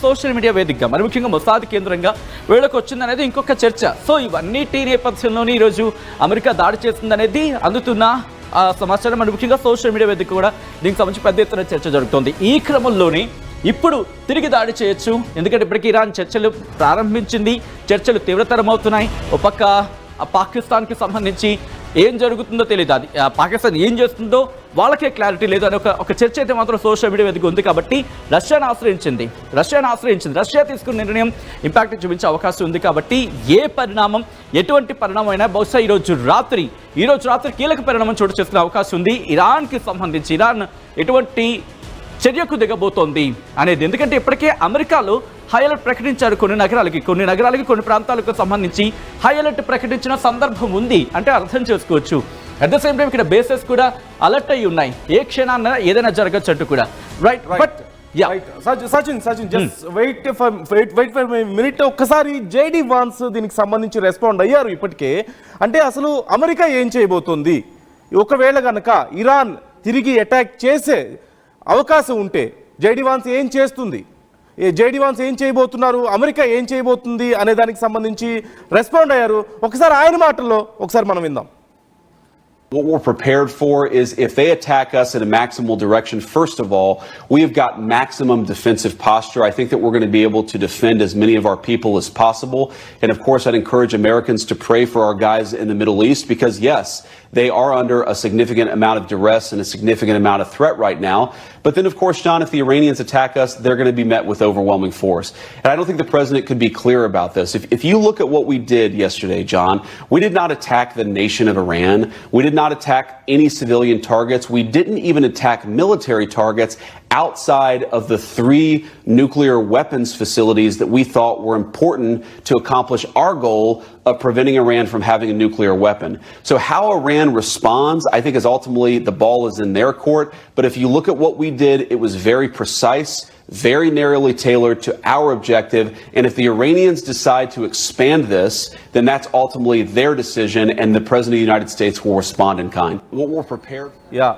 Social media వేదికగా మరి ముఖ్యంగా మొసాద్ కేంద్రంగా వీళ్ళకి వచ్చిందనేది ఇంకొక చర్చ. సో ఇవన్నిటి నేపథ్యంలోనే ఈరోజు అమెరికా దాడి చేస్తుందనేది అందుతున్న సమాచారం. మరి ముఖ్యంగా సోషల్ మీడియా వేదిక కూడా దీనికి సంబంధించి పెద్ద ఎత్తున చర్చ జరుగుతోంది. ఈ క్రమంలోనే ఇప్పుడు తిరిగి దాడి చేయొచ్చు, ఎందుకంటే ఇప్పటికీ ఇరాన్ చర్చలు ప్రారంభించింది, చర్చలు తీవ్రతరమవుతున్నాయి. ఒక పక్క పాకిస్తాన్కి సంబంధించి ఏం జరుగుతుందో తెలియదు, అది పాకిస్తాన్ ఏం చేస్తుందో వాళ్ళకే క్లారిటీ లేదు అని ఒక చర్చ అయితే మాత్రం సోషల్ మీడియా వేదిక ఉంది. కాబట్టి రష్యాను ఆశ్రయించింది. రష్యా తీసుకున్న నిర్ణయం ఇంపాక్ట్ చూపించే అవకాశం ఉంది. కాబట్టి ఏ పరిణామం, ఎటువంటి పరిణామం అయినా బహుశా ఈరోజు రాత్రి కీలక పరిణామం చోటు చేసుకునే అవకాశం ఉంది. ఇరాన్కి సంబంధించి ఇరాన్ ఎటువంటి చర్యకు దిగబోతోంది అనేది. ఎందుకంటే ఇప్పటికే అమెరికాలో హై అలర్ట్ ప్రకటించారు కొన్ని నగరాలకి కొన్ని ప్రాంతాలకు సంబంధించి హై అలర్ట్ ప్రకటించిన సందర్భం ఉంది అంటే అర్థం చేసుకోవచ్చు. అట్ ద సేమ్ టైం ఇక్కడ బేసెస్ కూడా అలర్ట్ అయి ఉన్నాయి, ఏ క్షణాన ఏదైనా జరగచ్చు అంటూ కూడా. Right but Sachin just wait for minute. ఒక్కసారి జేడీ వాన్స్ దీనికి సంబంధించి రెస్పాండ్ అయ్యారు ఇప్పటికే. అంటే అసలు అమెరికా ఏం చేయబోతోంది, ఒకవేళ కనుక ఇరాన్ తిరిగి అటాక్ చేసే అవకాశం ఉంటే జేడీ వాన్స్ ఏం చేస్తుంది, జేడీ వాన్స్ ఏం చేయబోతున్నారు, అమెరికా ఏం చేయబోతుంది అనే దానికి సంబంధించి రెస్పాండ్ అయ్యారు. ఒకసారి ఆయన మాటల్లో ఒకసారి మనం విందాం. What we're prepared for is if they attack us in a maximal direction, first of all, we have got maximum defensive posture. I think that we're going to be able to defend as many of our people as possible. And of course, I'd encourage Americans to pray for our guys in the Middle East because yes, they are under a significant amount of duress and a significant amount of threat right now. But then of course, John, if the Iranians attack us, they're going to be met with overwhelming force. And I don't think the president could be clear about this. If you look at what we did yesterday, John, we did not attack the nation of Iran. We did not attack any civilian targets. We didn't even attack military targets outside of the 3 nuclear weapons facilities that we thought were important to accomplish our goal of preventing Iran from having a nuclear weapon. So how Iran responds, I think, is ultimately the ball is in their court. But if you look at what we did, it was very precise, very narrowly tailored to our objective. And if the Iranians decide to expand this, then that's ultimately their decision, and the President of the United States will respond in kind. What we're prepared. Yeah.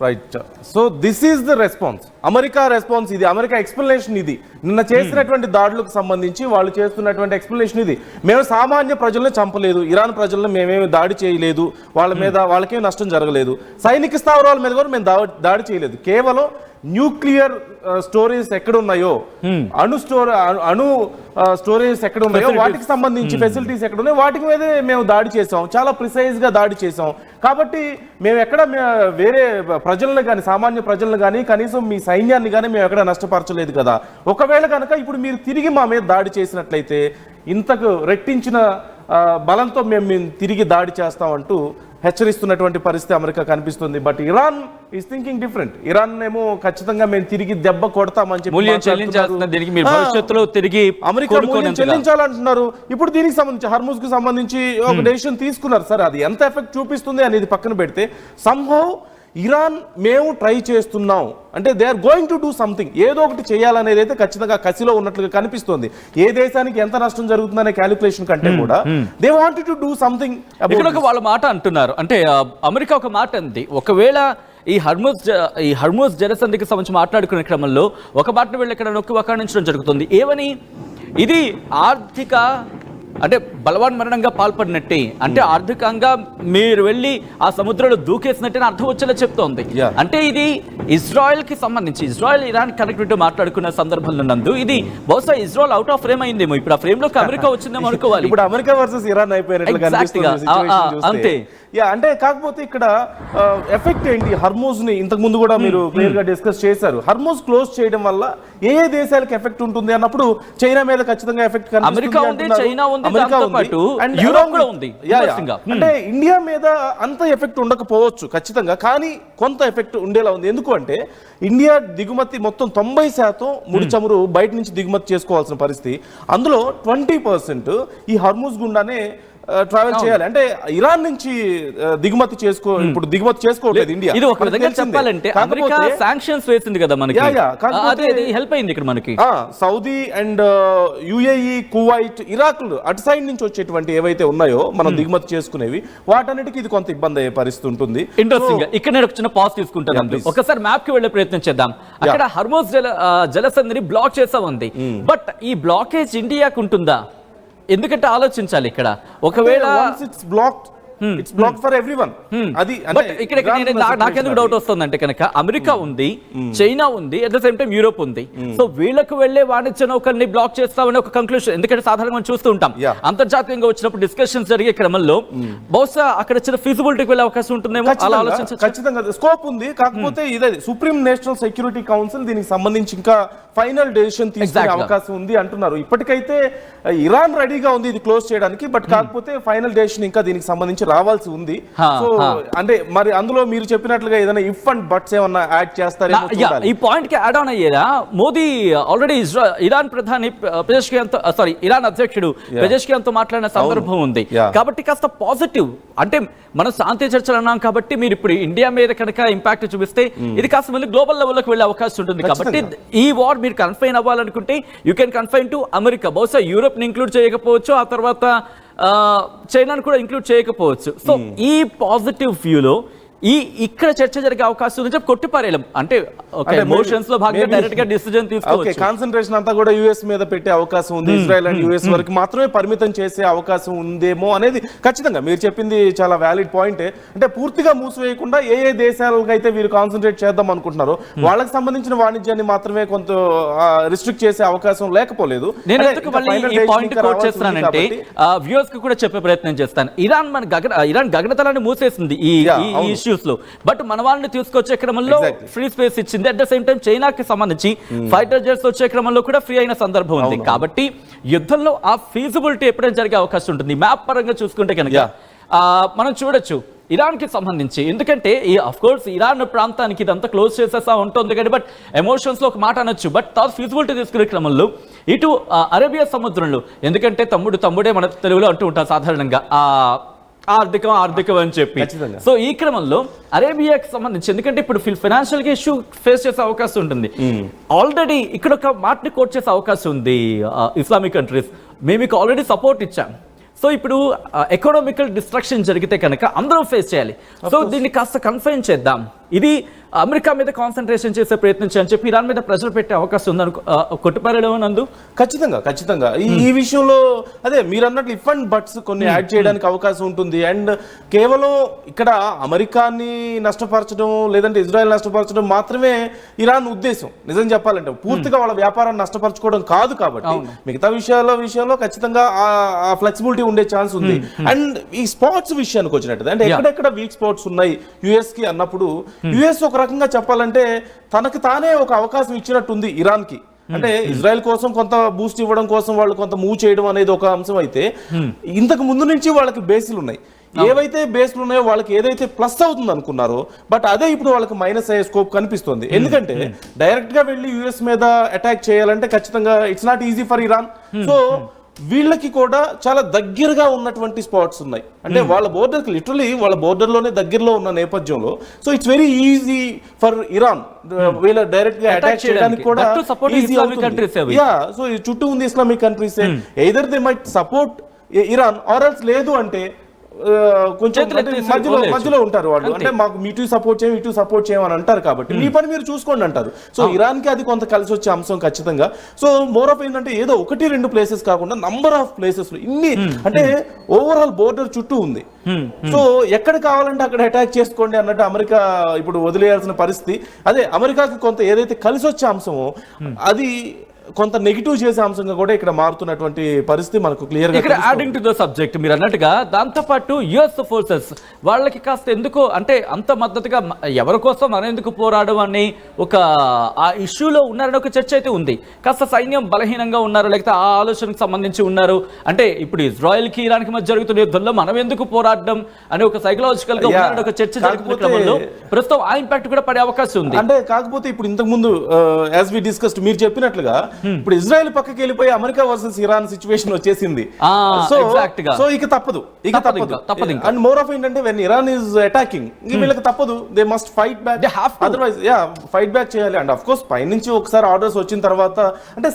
Right. So this is the response, America response ఇది, America explanation ఇది. నిన్న చేసినటువంటి దాడులకు సంబంధించి వాళ్ళు చేస్తున్నటువంటి explanation ఇది. మేము సామాన్య ప్రజలను చంపలేదు, ఇరాన్ ప్రజలను మేమేమి దాడి చేయలేదు, వాళ్ళ మీద వాళ్ళకేమి నష్టం జరగలేదు, సైనిక స్థావరాల మీద కూడా మేము దాడి చేయలేదు. కేవలం న్యూక్లియర్ స్టోరేజ్ ఎక్కడ ఉన్నాయో, అణు స్టోరేజ్ ఎక్కడ ఉన్నాయో వాటికి సంబంధించి ఫెసిలిటీస్ ఎక్కడ ఉన్నాయో వాటికి మీదే మేము దాడి చేసాం, చాలా ప్రిసైజ్ గా దాడి చేసాం. కాబట్టి మేము ఎక్కడ వేరే ప్రజలను కానీ, సామాన్య ప్రజలను కానీ, కనీసం మీ సైన్యాన్ని కానీ మేము ఎక్కడ నష్టపరచలేదు కదా. ఒకవేళ కనుక ఇప్పుడు మీరు తిరిగి మా మీద దాడి చేసినట్లయితే ఇంతకు రెట్టించిన బలంతో మేము తిరిగి దాడి చేస్తామంటూ హెచ్చరిస్తున్నటువంటి పరిస్థితి అమెరికా కనిపిస్తుంది. But Iran is thinking different. Iran ఏమో ఖచ్చితంగా మేము తిరిగి దెబ్బ కొడతామని చెప్పి అమెరికా మూల్యం చెల్లించాలంటున్నారు. ఇప్పుడు దీనికి సంబంధించి హర్ముజ్ కు సంబంధించి ఒక డెసిషన్ తీసుకున్నారు. సరే, అది ఎంత ఎఫెక్ట్ చూపిస్తుంది అనేది పక్కన పెడితే సంహౌ ఇరాన్ మేము ట్రై చేస్తున్నాం అంటే they are going to do something, ఏదో ఒకటి చేయాలనేది అయితే ఖచ్చితంగా కసిలో ఉన్నట్లుగా కనిపిస్తుంది. ఏ దేశానికి ఎంత నష్టం జరుగుతుందనే క్యాలిక్యులేషన్ కంటే కూడా they wanted to do something. ఇక్కడ వాళ్ళ మాట అంటున్నారు, అంటే అమెరికా ఒక మాట అంది, ఒకవేళ ఈ హర్ముజ్ జలసంధికి సంబంధించి మాట్లాడుకునే క్రమంలో ఒక మాటను వీళ్ళు ఇక్కడ నొక్కి వకాణించడం జరుగుతుంది. ఏమని, ఇది ఆర్థిక అంటే బలవన్మరణంగా పాల్పడినట్టే, అంటే ఆర్థికంగా మీరు వెళ్ళి ఆ సముద్రంలో దూకేసినట్టే అర్థం వచ్చేలా చెప్తోంది. అంటే ఇది ఇజ్రాయెల్ కి సంబంధించి, ఇజ్రాయెల్ ఇరాన్ కనెక్టివిటీ మాట్లాడుకున్న సందర్భంలో నందు ఇది బహుశా ఇజ్రాయెల్ అవుట్ ఆఫ్ ఫ్రేమ్ అయిందేమో, ఇప్పుడు ఆ ఫ్రేమ్ లోకి అమెరికా వచ్చిందేమో అనుకోవాలి. ఇప్పుడు అమెరికా వర్సెస్ ఇరాన్ అయిపోయినట్లుగా అంతే. అంటే కాకపోతే ఇక్కడ ఎఫెక్ట్ ఏంటి, హర్మూజ్ ని ఇంతకు ముందు కూడా మీరు క్లియర్ గా డిస్కస్ చేశారు. హర్మూజ్ క్లోజ్ చేయడం వల్ల ఏ దేశాలకు ఎఫెక్ట్ ఉంటుంది అన్నప్పుడు చైనా మీద ఖచ్చితంగా ఎఫెక్ట్ అంటే ఇండియా మీద అంత ఎఫెక్ట్ ఉండకపోవచ్చు ఖచ్చితంగా, కానీ కొంత ఎఫెక్ట్ ఉండేలా ఉంది. ఎందుకు అంటే ఇండియా దిగుమతి మొత్తం 90% ముడి చమురు బయట నుంచి దిగుమతి చేసుకోవాల్సిన పరిస్థితి, అందులో 20% ఈ హర్మూజ్ గుండానే ట్రావెల్ చేయాలి. అంటే ఇరాన్ నుంచి దిగుమతి చేసుకోవట్లేదు ఇండియా. ఇది ఒక విధంగా చెప్పాలంటే అమెరికా శాంక్షన్స్ వేసింది కదా మనకి, అదే హెల్ప్ అయింది ఇక్కడ మనకి. Saudi and UAE, Kuwait, Iraq అటు సైడ్ నుంచి వచ్చేటువంటి ఏవైతే ఉన్నాయో మనం దిగుమతి చేసుకునేవి వాటన్నిటికీ ఇది కొంత ఇబ్బంది అయ్యే పరిస్థితి ఉంటుంది. ఇంట్రెస్టింగ్. ఇక్కడ నేను ఒక చిన్న పాజ్ తీసుకుంటాను. ఒకసారి మ్యాప్ కి వెళ్లే ప్రయత్నం చేద్దాం. అక్కడ హర్మోజ్ జలసంధిని బ్లాక్ చేసా ఉంది. బట్ ఈ బ్లాకేజ్ ఇండియాకు ఉంటుందా? ఎందుకంటే ఆలోచించాలి ఇక్కడ, ఒకవేళ ఇట్స్ బ్లాక్ ఫర్ ఎవ్రీవన్. అది ఇక్కడ నాకెందుకు డౌట్ వస్తుందంటే కనుక అమెరికా ఉంది, చైనా ఉంది, at the same time Europe ఉంది. సో వీళ్ళకు వెళ్లే వాణిజ్య నౌకల్ని బ్లాక్ చేస్తామని ఒక కంక్లూషన్. ఎందుకంటే సాధారణంగా చూస్తూ ఉంటాం అంతర్జాతీయంగా వచ్చినప్పుడు డిస్కషన్స్ జరిగే క్రమంలో బహుశా అక్కడ చిన్న ఫీజిబిలిటీకి వెళ్ళే అవకాశం ఉంటుందేమో. అలా ఆలోచించ ఖచ్చితంగా స్కోప్ ఉంది. కాకపోతే ఇదే సుప్రీం నేషనల్ సెక్యూరిటీ కౌన్సిల్ దీనికి సంబంధించి ఇంకా ఫైనల్ డెసిషన్ తీసుకునే అవకాశం ఉంది అంటున్నారు. ఇప్పటికైతే ఇరాన్ రెడీగా ఉంది ఇది క్లోజ్ చేయడానికి. బట్ కాకపోతే ఫైనల్ డెసిషన్ ఇంకా దీనికి సంబంధించి రావాల్సి ఉంది. సో అంటే మరి అందులో మీరు చెప్పినట్లుగా ఏదైనా ఇఫ్ అండ్ బట్స్ ఏమన్నా యాడ్ చేస్తారేమో చూడాలి. ఈ పాయింట్ కి యాడ్ ఆన్ అయ్యేదా? మోదీ ఆల్రెడీ ఇరాన్ ప్రధాని ఇరాన్ అధ్యక్షుడు పెజెష్కియాన్ తో మాట్లాడిన సందర్భం ఉంది. కాబట్టి కాస్త పాజిటివ్, అంటే మనం శాంతి చర్చలు అన్నాం కాబట్టి మీరు ఇప్పుడు ఇండియా మీద కనుక ఇంపాక్ట్ చూపిస్తే ఇది కాస్త మళ్ళీ గ్లోబల్ లెవెల్లోకి వెళ్ళే అవకాశం ఉంటుంది. కాబట్టి ఈ వార్ మీరు కన్ఫైన్ అవ్వాలనుకుంటే you can confine to America. బహుశా యూరోప్ ని ఇంక్లూడ్ చేయకపోవచ్చు, ఆ తర్వాత చైనాను కూడా ఇంక్లూడ్ చేయకపోవచ్చు. సో ఈ పాజిటివ్ వ్యూలో ఇక్కడ చర్చ జరిగే అవకాశం ఉంది. కొట్టిపారేయడం అంటే ఎమోషన్స్ లో భాగంగా డైరెక్ట్ గా డిసిజన్ తీసుకోవచ్చు. కాన్సంట్రేషన్ అంతా కూడా యుఎస్ మీద పెట్టే అవకాశం ఉంది. ఇజ్రాయెల్ అండ్ యుఎస్ వరకు మాత్రమే పరిమితం చేసే అవకాశం ఉందేమో అనేది ఖచ్చితంగా మీరు చెప్పింది చాలా వ్యాలిడ్ పాయింటే. అంటే పూర్తిగా మూసివేయకుండా ఏ దేశాలకు అయితే వీరు కాన్సన్ట్రేట్ చేద్దాం అనుకుంటున్నారో వాళ్ళకి సంబంధించిన వాణిజ్యాన్ని మాత్రమే కొంత రిస్ట్రిక్ట్ చేసే అవకాశం లేకపోలేదు. నేను ఎందుకు మళ్ళీ ఈ పాయింట్ కోట్ చేస్తున్నానంటే వ్యూవర్స్ కి కూడా చెప్పే ప్రయత్నం చేస్తాను. ఇరాన్ గగనతలాన్ని మూసేసింది ఈ ఇష్యూస్ లో, బట్ మన వాళ్ళని తీసుకొచ్చే క్రమంలో ఫ్రీ స్పేస్ ఇచ్చింది. అట్ ద సేమ్ టైం చైనాకి సంబంధించి ఫైటర్ జెట్స్ వచ్చే క్రమంలో కూడా ఫ్రీ అయిన సందర్భం ఉంది. కాబట్టి యుద్ధంలో ఆ ఫీజిబిలిటీ ఎప్పుడైనా జరిగే అవకాశం ఉంటుంది. మ్యాప్ పరంగా చూసుకుంటే కనుక మనం చూడొచ్చు ఇరాన్ కి సంబంధించి. ఎందుకంటే ఆఫ్ కోర్స్ ఇరాన్ ప్రాంతానికి ఇదంతా క్లోజ్ చేసేసా ఉంటుంది కానీ బట్ ఎమోషన్స్ లో ఒక మాట అనొచ్చు. బట్ ఫీజిబిలిటీ తీసుకునే క్రమంలో ఇటు అరేబియా సముద్రంలో, ఎందుకంటే తమ్ముడే మన తెలుగులో అంటూ ఉంటారు సాధారణంగా ఆర్థికం అని చెప్పి. సో ఈ క్రమంలో అరేబియాకి సంబంధించి, ఎందుకంటే ఇప్పుడు ఫైనాన్షియల్ గా ఇష్యూ ఫేస్ చేసే అవకాశం ఉంటుంది. ఆల్రెడీ ఇక్కడ ఒక మాటని కోట్ చేసే అవకాశం ఉంది. ఇస్లామిక్ కంట్రీస్ మేము మీకు ఆల్రెడీ సపోర్ట్ ఇచ్చాం. సో ఇప్పుడు ఎకనామికల్ డిస్ట్రక్షన్ జరిగితే కనుక అందరూ ఫేస్ చేయాలి. సో దీన్ని కాస్త కన్ఫైన్ చేద్దాం, ఇది అమెరికా మీద కాన్సన్ట్రేషన్ చేసే ప్రయత్నం చేయని చెప్పి ఇరాన్ మీద ప్రెషర్ పెట్టే అవకాశం ఉందని కొట్టిపారేయడం నందు. ఖచ్చితంగా ఈ విషయంలో అదే మీరు అన్నట్లు ఇఫ్ అండ్ బట్స్ కొన్ని యాడ్ చేయడానికి అవకాశం ఉంటుంది. అండ్ కేవలం ఇక్కడ అమెరికాని నష్టపరచడం లేదంటే ఇజ్రాయెల్ నష్టపరచడం మాత్రమే ఇరాన్ ఉద్దేశం. నిజం చెప్పాలంటే పూర్తిగా వాళ్ళ వ్యాపారాన్ని నష్టపరచుకోవడం కాదు. కాబట్టి మిగతా విషయాల్లో ఖచ్చితంగా ఆ ఫ్లెక్సిబిలిటీ ఉండే ఛాన్స్ ఉంది. అండ్ ఈ స్పాట్స్ విషయానికి వచ్చినట్టు అంటే ఎక్కడెక్కడ వీక్ స్పాట్స్ ఉన్నాయి యుఎస్ కి అన్నప్పుడు, యుఎస్ ఒక రకంగా చెప్పాలంటే తనకి తానే ఒక అవకాశం ఇచ్చినట్టుంది ఇరాన్ కి. అంటే ఇజ్రాయెల్ కోసం కొంత బూస్ట్ ఇవ్వడం కోసం వాళ్ళు కొంత మూవ్ చేయడం అనేది ఒక అంశం అయితే, ఇంతకు ముందు నుంచి వాళ్ళకి బేస్లు ఉన్నాయి. ఏవైతే బేస్లు ఉన్నాయో వాళ్ళకి ఏదైతే ప్లస్ అవుతుంది అనుకున్నారో బట్ అదే ఇప్పుడు వాళ్ళకి మైనస్ అయ్యే స్కోప్ కనిపిస్తుంది. ఎందుకంటే డైరెక్ట్ గా వెళ్ళి యుఎస్ మీద అటాక్ చేయాలంటే ఖచ్చితంగా it's not easy for Iran. So వీళ్ళకి కూడా చాలా దగ్గరగా ఉన్నటువంటి స్పాట్స్ ఉన్నాయి. అంటే వాళ్ళ బోర్డర్కి లిటరలీ వాళ్ళ బోర్డర్లోనే దగ్గరలో ఉన్న నేపథ్యంలో so it's very easy for Iran వీళ్ళ డైరెక్ట్ గా అటాక్ చేయడానికి కూడా ఈజీ అవుతుంది. సో ఈ చుట్టూ ఉంది Islamic countries. Either they might support Iran or else లేదు అంటే కొంచెం మధ్యలో ఉంటారు వాళ్ళు. అంటే మాకు ఇటు సపోర్ట్ చేయమని అంటారు. కాబట్టి మీ పని మీరు చూసుకోండి అంటారు. సో ఇరాన్ కి అది కొంత కలిసి వచ్చే అంశం ఖచ్చితంగా. సో మోర్ ఆఫ్ ఏంటంటే ఏదో 1-2 ప్లేసెస్ కాకుండా నంబర్ ఆఫ్ ప్లేసెస్ ఇన్ని అంటే ఓవరాల్ బోర్డర్ చుట్టూ ఉంది. సో ఎక్కడ కావాలంటే అక్కడ అటాక్ చేసుకోండి అన్నట్టు అమెరికా ఇప్పుడు వదిలేయాల్సిన పరిస్థితి. అదే అమెరికాకి కొంత ఏదైతే కలిసి వచ్చే అంశమో అది కొంత నెగిటివ్ చేసే అంశంగా కూడా ఇక్కడ మారుతున్నటువంటి పరిస్థితి మనకు క్లియర్ గా. ఇక్కడ యాడింగ్ టు ద సబ్జెక్ట్ మీరు అన్నట్టుగా దాంతో పాటు యుఎస్ ఫోర్సెస్ వాళ్ళకి కాస్త ఎందుకో అంటే అంత మద్దతుగా ఎవరి కోసం మనం ఎందుకు పోరాడడం అని ఒక ఆ ఇష్యూలో ఉన్నారని ఒక చర్చ అయితే ఉంది. కాస్త సైన్యం బలహీనంగా ఉన్నారు, లేకపోతే ఆ ఆలోచనకు సంబంధించి ఉన్నారు. అంటే ఇప్పుడు ఇజ్రాయెల్ కి ఇరాన్ కి మధ్య జరుగుతున్న యుద్ధంలో మనం ఎందుకు పోరాడడం అని ఒక సైకలాజికల్ గా ఉన్నారని ఒక చర్చ జరుగుతున్న క్రమంలో ప్రస్తుతం ఆ ఇంపాక్ట్ కూడా పడే అవకాశం ఉంది. అంటే కాకపోతే ఇప్పుడు ఇంతకు ముందు యాజ్ వి డిస్కస్డ్ మీరు చెప్పినట్లుగా ఇప్పుడు ఇజ్రాయెల్ పక్కకి వెళ్ళిపోయి అమెరికా వర్సెస్ ఇరాన్ సిచ్యువేషన్ వచ్చేసింది. సో ఇక తప్పదు అండ్ మోర్ ఆఫ్ ఏంటంటే వెన్ ఇరాన్ ఈజ్ అటాకింగ్ వీళ్ళకి తప్పదు, they must fight back, otherwise fight back చేయాలి. అండ్ ఆఫ్ కోర్స్ పైనుంచి ఒకసారి ఆర్డర్స్ వచ్చిన తర్వాత అంటే